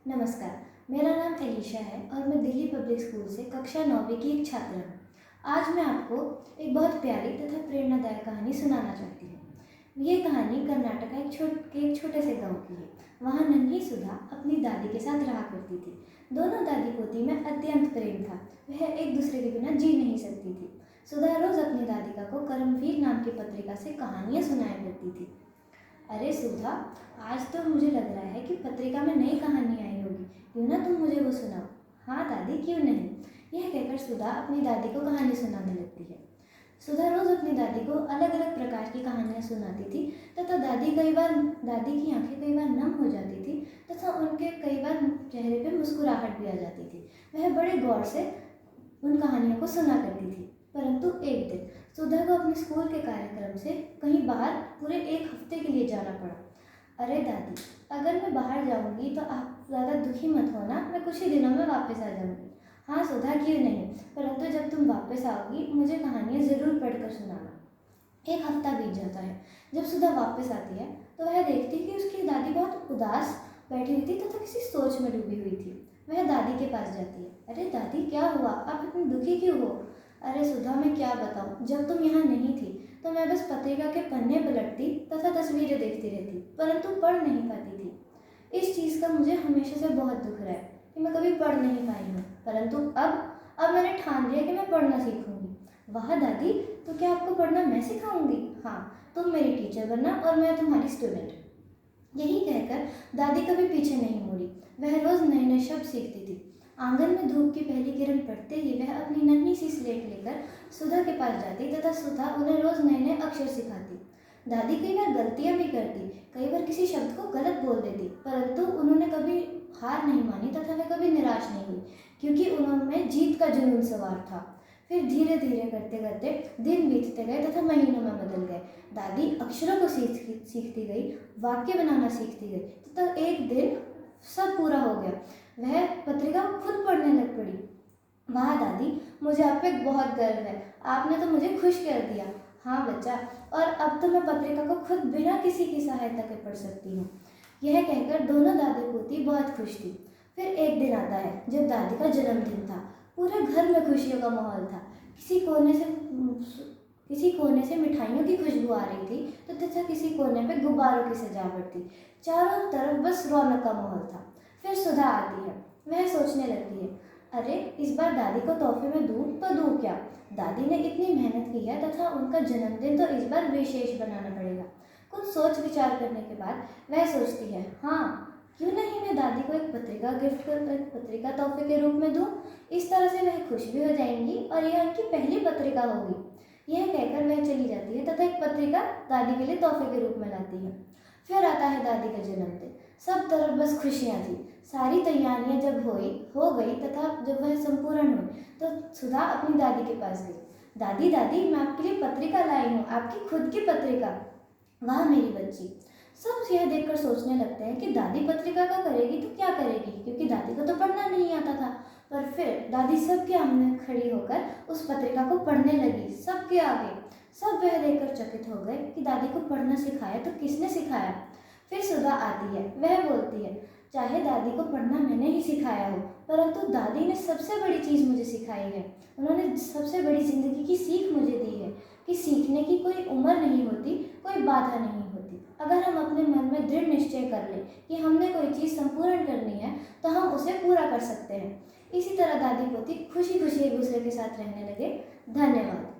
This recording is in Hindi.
नमस्कार, मेरा नाम एलिशा है और मैं दिल्ली पब्लिक स्कूल से कक्षा 9वीं की एक छात्रा हूँ। आज मैं आपको एक बहुत प्यारी तथा प्रेरणादायक कहानी सुनाना चाहती हूँ। ये कहानी कर्नाटक के एक छोटे से गांव की है। वहाँ नन्ही सुधा अपनी दादी के साथ रहा करती थी। दोनों दादी पोती में अत्यंत प्रेम था। वह एक दूसरे के बिना जी नहीं सकती थी। सुधा रोज अपनी दादिका को कर्मवीर नाम की पत्रिका से कहानियाँ सुनाया करती थी। अरे सुधा, आज तो मुझे लग रहा है कि पत्रिका में नई कहानी आई होगी, क्यों ना तुम मुझे वो सुनाओ। हाँ दादी, क्यों नहीं। यह कहकर सुधा अपनी दादी को कहानी सुनाने लगती है। सुधा रोज अपनी दादी को अलग अलग प्रकार की कहानियाँ सुनाती थी तथा दादी की आंखें कई बार नम हो जाती थी तथा उनके कई बार चेहरे पे मुस्कुराहट भी आ जाती थी। वह बड़े गौर से उन कहानियों को सुना करती थी। परंतु एक दिन सुधा को अपने स्कूल के कार्यक्रम से कहीं बाहर पूरे एक हफ्ते के लिए जाना पड़ा। अरे दादी, अगर मैं बाहर जाऊंगी तो आप ज़्यादा दुखी मत होना, मैं कुछ ही दिनों में वापस आ जाऊंगी। हाँ सुधा, क्यों नहीं, परंतु जब तुम वापस आओगी मुझे कहानियाँ ज़रूर पढ़कर सुनाना। एक हफ्ता बीत जाता है। जब सुधा वापस आती है तो वह देखती कि उसकी दादी बहुत उदास बैठी हुई थी तथा किसी सोच में डूबी हुई थी। वह दादी के पास जाती है। अरे दादी, क्या हुआ, आप इतनी दुखी क्यों हो। अरे सुधा, मैं क्या बताऊं, जब तुम यहाँ नहीं थी तो मैं बस पत्रिका के पन्ने पलटती तथा तस्वीरें देखती रहती, परंतु पढ़ नहीं पाती थी। इस चीज़ का मुझे हमेशा से बहुत दुख रहा है कि मैं कभी पढ़ नहीं पाई हूँ, परंतु अब मैंने ठान लिया कि मैं पढ़ना सीखूंगी। वाह दादी, तो क्या आपको पढ़ना मैं सिखाऊंगी। हाँ, तुम मेरी टीचर बनना और मैं तुम्हारी स्टूडेंट। यही कहकर दादी कभी पीछे नहीं मुड़ी। वह रोज नए नए शब्द सीखती थी। आंगन में धूप की पहली किरण पड़ते ही वह अपनी नन्ही सी स्लेट लेकर सुधा के पास जाती तथा सुधा उन्हें रोज नए नए अक्षर सिखाती। दादी कई बार गलतियां भी करती, कई बार किसी शब्द को गलत बोल देती, परंतु उन्होंने कभी हार नहीं मानी तथा वे कभी निराश नहीं हुई, क्योंकि उन्होंने जीत का जुनून सवार था। फिर धीरे धीरे करते करते दिन बीतते गए तथा महीनों में बदल गए। दादी अक्षरों को सीखती गई, वाक्य बनाना सीखती गई तथा एक दिन सब पूरा हो गया। वह पत्रिका खुद पढ़ने लग पड़ी। वाह दादी, मुझे आप पे बहुत गर्व है, आपने तो मुझे खुश कर दिया। हाँ बच्चा, और अब तो मैं पत्रिका को खुद बिना किसी की सहायता के पढ़ सकती हूँ। यह कहकर दोनों दादी पोती बहुत खुश थी। फिर एक दिन आता है जब दादी का जन्मदिन था। पूरे घर में खुशियों का माहौल था। किसी कोने से मिठाइयों की खुशबू आ रही थी तो तथा किसी कोने पे गुब्बारों की सजावट थी। चारों तरफ बस रौनक का माहौल था। फिर सुधा आती है। वह सोचने लगती है, अरे इस बार दादी को तोहफे में दूँ तो दूँ क्या। दादी ने इतनी मेहनत की है तथा उनका जन्मदिन तो इस बार विशेष बनाना पड़ेगा। कुछ सोच विचार करने के बाद वह सोचती है, हाँ क्यों नहीं मैं दादी को एक पत्रिका तोहफे के रूप में दूँ। इस तरह से वह खुश भी हो जाएंगी और यह उनकी पहली पत्रिका होगी। यह कहकर वह चली जाती है तथा एक पत्रिका दादी के लिए तोहफे के रूप में लाती है। फिर आता है दादी का जन्मदिन। सब तरफ बस खुशियाँ थी। सारी तैयारियां जब हो गई तथा जब वह संपूर्ण हुई तो सुधा अपनी दादी के पास गई। दादी दादी, मैं आपके लिए पत्रिका लाई हूँ, आपकी खुद की पत्रिका। वाह मेरी बच्ची। सब यह देखकर सोचने लगते हैं कि दादी पत्रिका का करेगी तो क्या करेगी, क्योंकि दादी को तो पढ़ना नहीं आता था। पर फिर दादी सबके सामने खड़ी होकर उस पत्रिका को पढ़ने लगी, सबके आगे। सब वह देखकर चकित हो गए कि दादी को पढ़ना सिखाया तो किसने सिखाया। फिर सुधा आती है। वह बोलती है, चाहे दादी को पढ़ना मैंने ही सिखाया हो, परंतु दादी ने सबसे बड़ी चीज़ मुझे सिखाई है। उन्होंने सबसे बड़ी जिंदगी की सीख मुझे दी है कि सीखने की कोई उम्र नहीं होती, कोई बाधा नहीं होती। अगर हम अपने मन में दृढ़ निश्चय कर लें कि हमने कोई चीज़ संपूर्ण करनी है तो हम उसे पूरा कर सकते हैं। इसी तरह दादी पोती खुशी खुशी एक दूसरे के साथ रहने लगे। धन्यवाद।